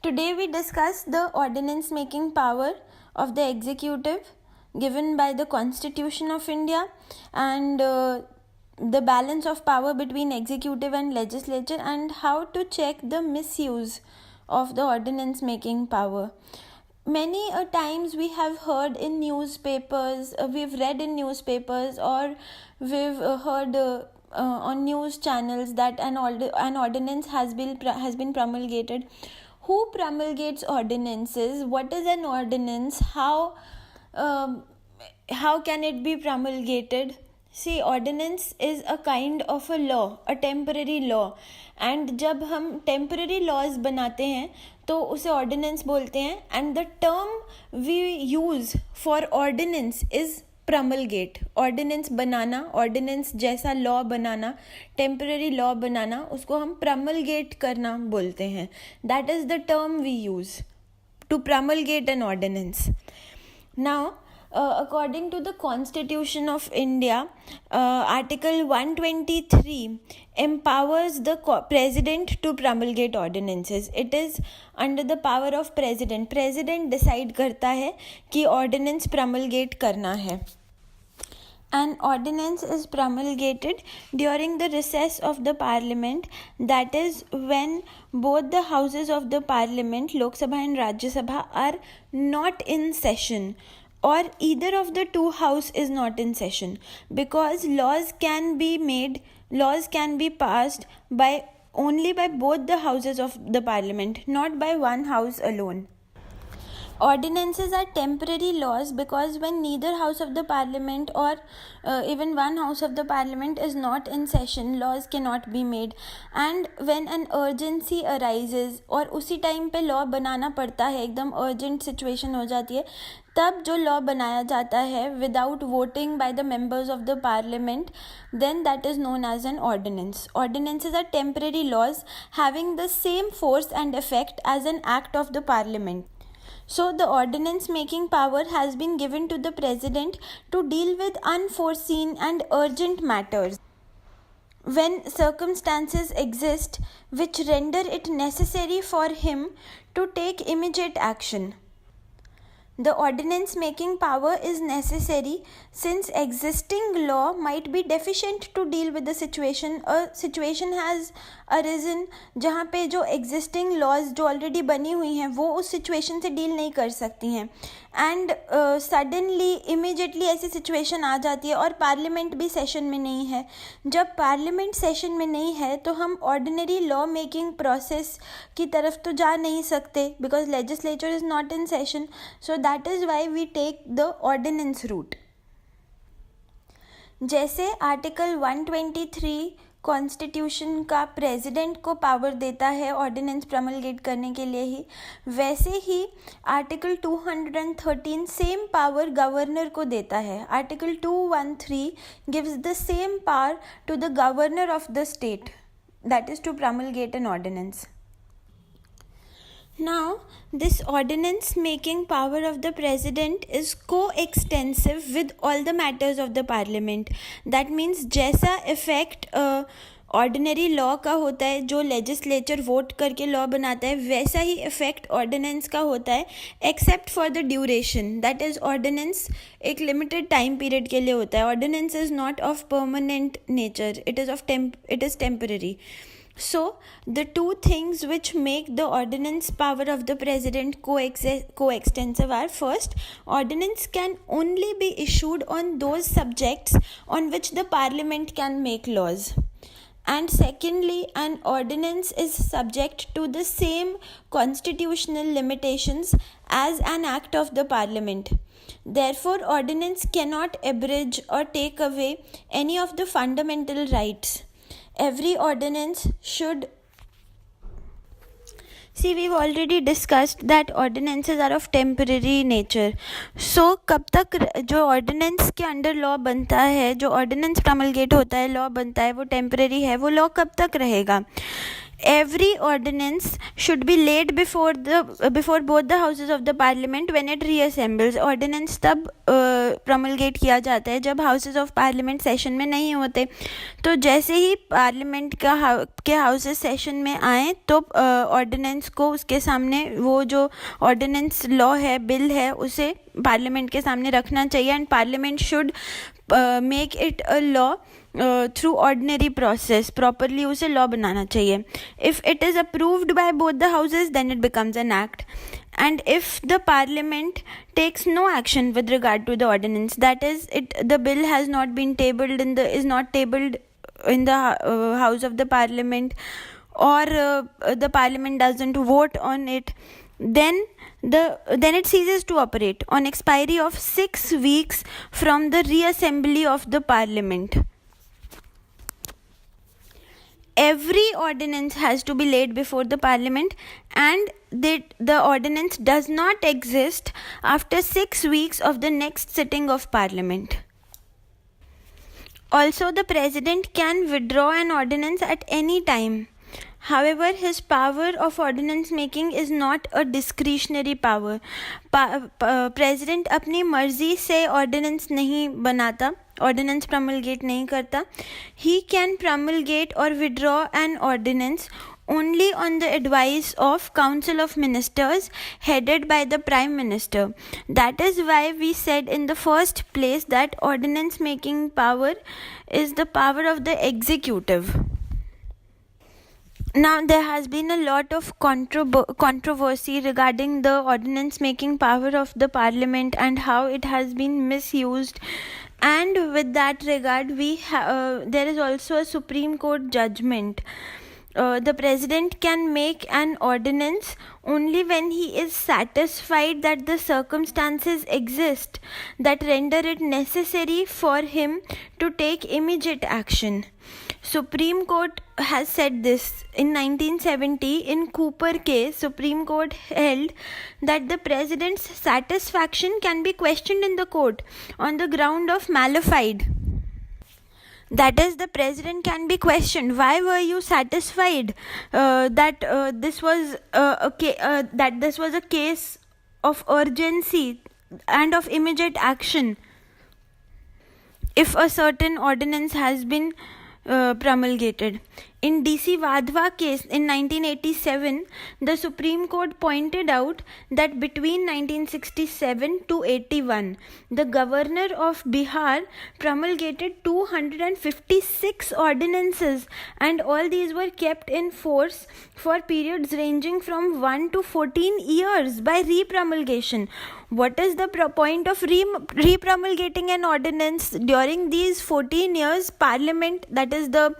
Today we discuss the ordinance making power of the executive given by the Constitution of India and the balance of power between executive and legislature and how to check the misuse of the ordinance making power. Many a times we have heard in newspapers, we've read in newspapers or we've heard on news channels that an ordinance has been promulgated. Who promulgates ordinances? What is an ordinance? How can it be promulgated? See, ordinance is a kind of a law, a temporary law. And जब हम temporary laws बनाते हैं तो उसे ordinance बोलते हैं. And the term we use for ordinance is promulgate. Ordinance banana, ordinance जैसा law बनाना, temporary law बनाना, उसको हम promulgate करना बोलते हैं. That is the term we use to promulgate an ordinance. Now, according to the Constitution of India, Article 123 empowers the President to promulgate ordinances. It is under the power of President. President decide करता है कि ordinance promulgate करना है. An ordinance is promulgated during the recess of the parliament, that is when both the houses of the parliament, Lok Sabha and Rajya Sabha, are not in session, or either of the two house is not in session, because laws can be passed only by both the houses of the parliament, not by one house alone. Ordinances are temporary laws because when neither house of the parliament or even one house of the parliament is not in session, laws cannot be made. And when an urgency arises और उसी time पे law बनाना पड़ता है, एकदम urgent situation हो जाती है, तब जो law बनाया जाता है without voting by the members of the parliament, then that is known as an ordinance. Ordinances are temporary laws having the same force and effect as an act of the parliament. So the ordinance making power has been given to the president to deal with unforeseen and urgent matters when circumstances exist which render it necessary for him to take immediate action. The ordinance making power is necessary since existing law might be deficient to deal with the situation. A situation has arisen जहाँ पे जो existing laws जो already बनी हुई हैं वो उस situation से deal नहीं कर सकती हैं. And suddenly, immediately ऐसी situation आ जाती है और parliament भी session में नहीं है. जब parliament session में नहीं है तो हम ordinary law making process की तरफ तो जा नहीं सकते because legislature is not in session. So that is why we take the ordinance route. जैसे आर्टिकल 123 कॉन्स्टिट्यूशन का प्रेसिडेंट को पावर देता है ऑर्डिनेंस प्रमलगेट करने के लिए ही, वैसे ही आर्टिकल 213 सेम पावर गवर्नर को देता है. Article 213 gives the same power to the governor of the state, that is to promulgate an ordinance. Now, this ordinance making power of the president is co-extensive with all the matters of the parliament. That means जैसा effect ordinary law का होता है जो legislature vote करके law बनाता है, वैसा ही effect ordinance का होता है except for the duration. That is ordinance एक लिमिटेड टाइम पीरियड के लिए होता है. Ordinance is not of permanent nature, it is temporary. So, the two things which make the ordinance power of the president co-extensive are: first, ordinance can only be issued on those subjects on which the parliament can make laws. And secondly, an ordinance is subject to the same constitutional limitations as an act of the parliament. Therefore, ordinance cannot abridge or take away any of the fundamental rights. Every ordinance should... See, we've already discussed that ordinances are of temporary nature. So, कब तक जो ordinance के under law बनता है, जो ordinance promulgate होता है, law बनता है, वो temporary है, वो लॉ कब तक रहेगा? Every ordinance should be laid before both the houses of the parliament when it reassembles. Ordinance तब promulgate किया जाता है जब houses of parliament session में नहीं होते. तो जैसे ही parliament के houses session में आए तो ordinance को उसके सामने वो जो ordinance law है, bill है, उसे parliament के सामने रखना चाहिए and parliament should make it a law through ordinary process. Properly उसे law बनाना चाहिए. If it is approved by both the houses, then it becomes an act. And if the parliament takes no action with regard to the ordinance, that is, the bill has not been tabled is not tabled in the house of the parliament, or the parliament doesn't vote on it, then it ceases to operate on expiry of 6 weeks from the reassembly of the parliament. Every ordinance has to be laid before the parliament, and the ordinance does not exist after 6 weeks of the next sitting of parliament. Also, the president can withdraw an ordinance at any time. However, his power of ordinance making is not a discretionary power. President अपनी मर्जी से ordinance नहीं बनाता, ordinance promulgate नहीं करता. He can promulgate or withdraw an ordinance only on the advice of Council of Ministers headed by the Prime Minister. That is why we said in the first place that ordinance making power is the power of the executive. Now, there has been a lot of controversy regarding the ordinance making power of the parliament and how it has been misused. And with that regard, there is also a Supreme Court judgment. The president can make an ordinance only when he is satisfied that the circumstances exist that render it necessary for him to take immediate action. Supreme Court has said this. In 1970, in Cooper case, Supreme Court held that the president's satisfaction can be questioned in the court on the ground of malafide. That is, the president can be questioned. Why were you satisfied that this was a case of urgency and of immediate action if a certain ordinance has been promulgated? In DC Vadhwa case in 1987, the Supreme Court pointed out that between 1967 to 81, the governor of Bihar promulgated 256 ordinances, and all these were kept in force for periods ranging from 1 to 14 years by repromulgation. What is the point of repromulgating an ordinance? During these 14 years, Parliament, that is the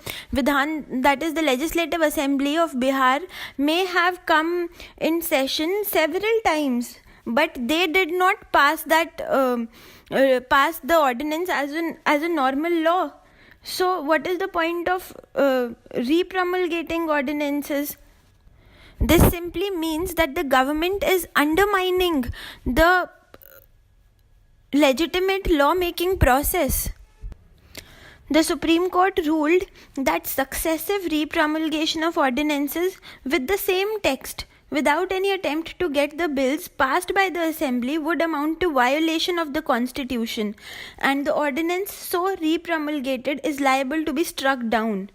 Legislative Assembly of Bihar, may have come in session several times, but they did not pass the ordinance as a normal law. So, what is the point of repromulgating ordinances? This simply means that the government is undermining the legitimate law-making process. The Supreme Court ruled that successive repromulgation of ordinances with the same text without any attempt to get the bills passed by the Assembly would amount to violation of the Constitution, and the ordinance so repromulgated is liable to be struck down.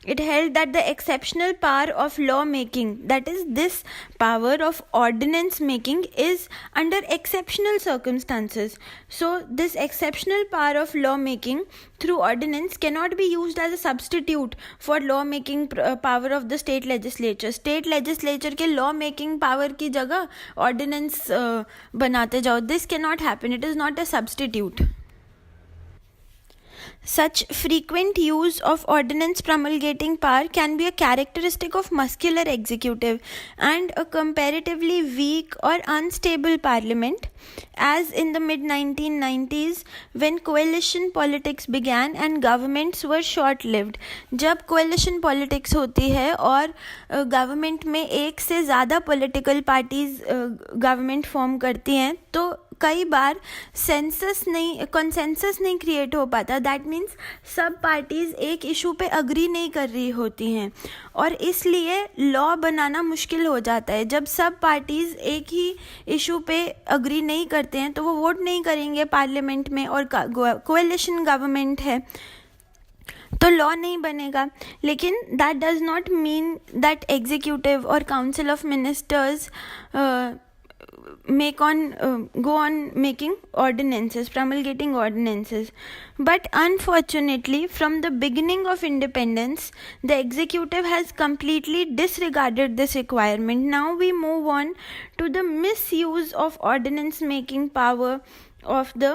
It held that the exceptional power of law making, that is, this power of ordinance making, is under exceptional circumstances. So, this exceptional power of law making through ordinance cannot be used as a substitute for law making power of the state legislature. State legislature के law making power की जगह ordinance बनाते जाओ. This cannot happen. It is not a substitute. Such frequent use of ordinance promulgating power can be a characteristic of muscular executive and a comparatively weak or unstable parliament, as in the mid-1990s when coalition politics began and governments were short-lived. जब coalition politics होती है और government में एक से ज़्यादा political parties government form करती हैं, तो कई बार कंसेंसस नहीं क्रिएट हो पाता. दैट मीन्स सब पार्टीज़ एक इशू पे अग्री नहीं कर रही होती हैं और इसलिए लॉ बनाना मुश्किल हो जाता है. जब सब पार्टीज़ एक ही इशू पे अग्री नहीं करते हैं तो वो वोट नहीं करेंगे पार्लियामेंट में और कोएलिशन गवर्नमेंट है तो लॉ नहीं बनेगा. लेकिन that does not mean that executive और council of ministers go on making ordinances, promulgating ordinances. But unfortunately, from the beginning of independence, the executive has completely disregarded this requirement. Now we move on to the misuse of ordinance making power of the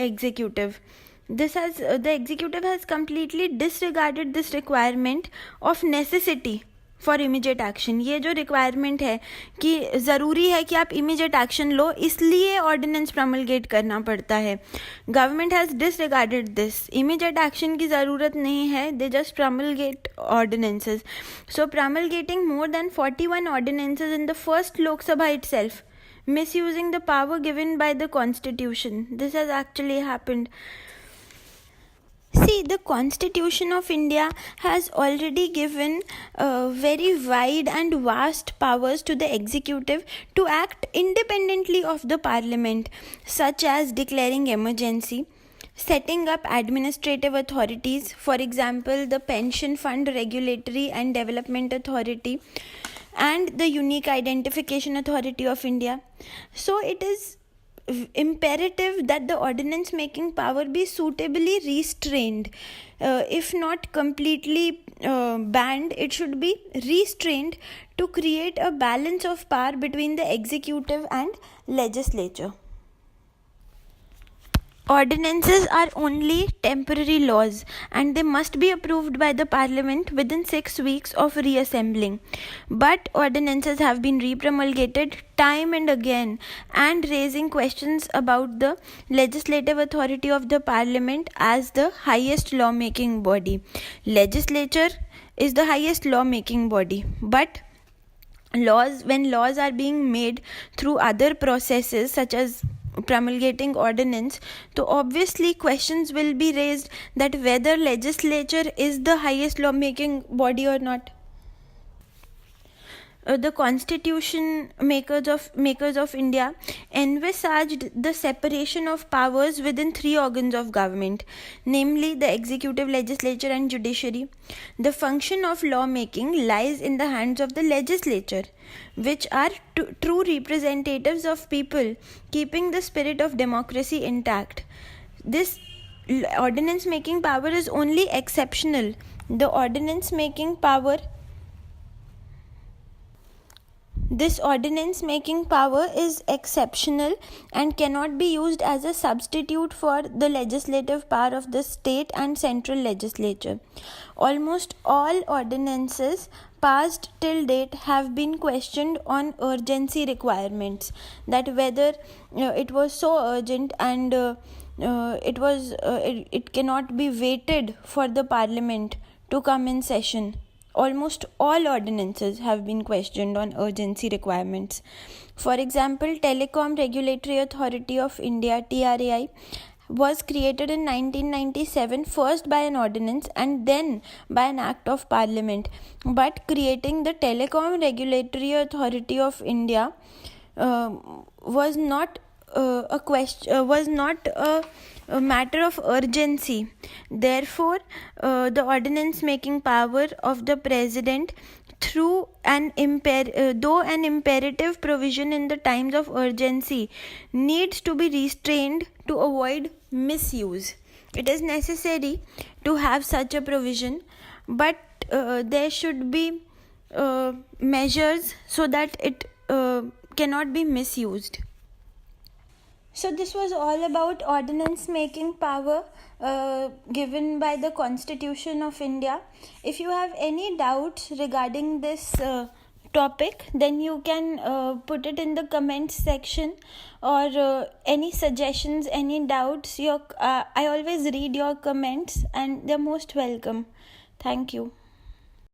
executive. The executive has completely disregarded this requirement of necessity for immediate action. ये जो requirement है कि ज़रूरी है कि आप immediate action लो, इसलिए ordinance promulgate करना पड़ता है. Government has disregarded this. Immediate action की ज़रूरत नहीं है, they just promulgate ordinances. So promulgating more than 41 ordinances in the first Lok Sabha itself, misusing the power given by the constitution. This has actually happened. See, the Constitution of India has already given very wide and vast powers to the executive to act independently of the parliament, such as declaring emergency, setting up administrative authorities, for example, the Pension Fund Regulatory and Development Authority and the Unique Identification Authority of India. So it is imperative that the ordinance making power be suitably restrained. If not completely banned, it should be restrained to create a balance of power between the executive and legislature. Ordinances are only temporary laws and they must be approved by the parliament within 6 weeks of reassembling. But ordinances have been repromulgated time and again and raising questions about the legislative authority of the parliament as the highest lawmaking body. Legislature is the highest lawmaking body, but when laws are being made through other processes such as promulgating ordinance, so obviously questions will be raised that whether legislature is the highest lawmaking body or not. The constitution makers of India envisaged the separation of powers within 3 organs of government, namely the executive, legislature and judiciary. The function of lawmaking lies in the hands of the legislature, which are true representatives of people, keeping the spirit of democracy intact. This ordinance making power is only exceptional. This ordinance making power is exceptional and cannot be used as a substitute for the legislative power of the state and central legislature. Almost all ordinances passed till date have been questioned on urgency requirements, that whether it was so urgent and it cannot be waited for the parliament to come in session. Almost all ordinances have been questioned on urgency requirements. For example, Telecom Regulatory Authority of India (TRAI) was created in 1997, first by an ordinance and then by an act of parliament. But creating the Telecom Regulatory Authority of India was not a matter of urgency. Therefore, the ordinance making power of the president, though an imperative provision in the times of urgency, needs to be restrained to avoid misuse. It is necessary to have such a provision, but there should be measures so that it cannot be misused. So this was all about ordinance making power given by the Constitution of India. If you have any doubts regarding this topic, then you can put it in the comments section, or any suggestions, any doubts. I always read your comments and they're most welcome. Thank you.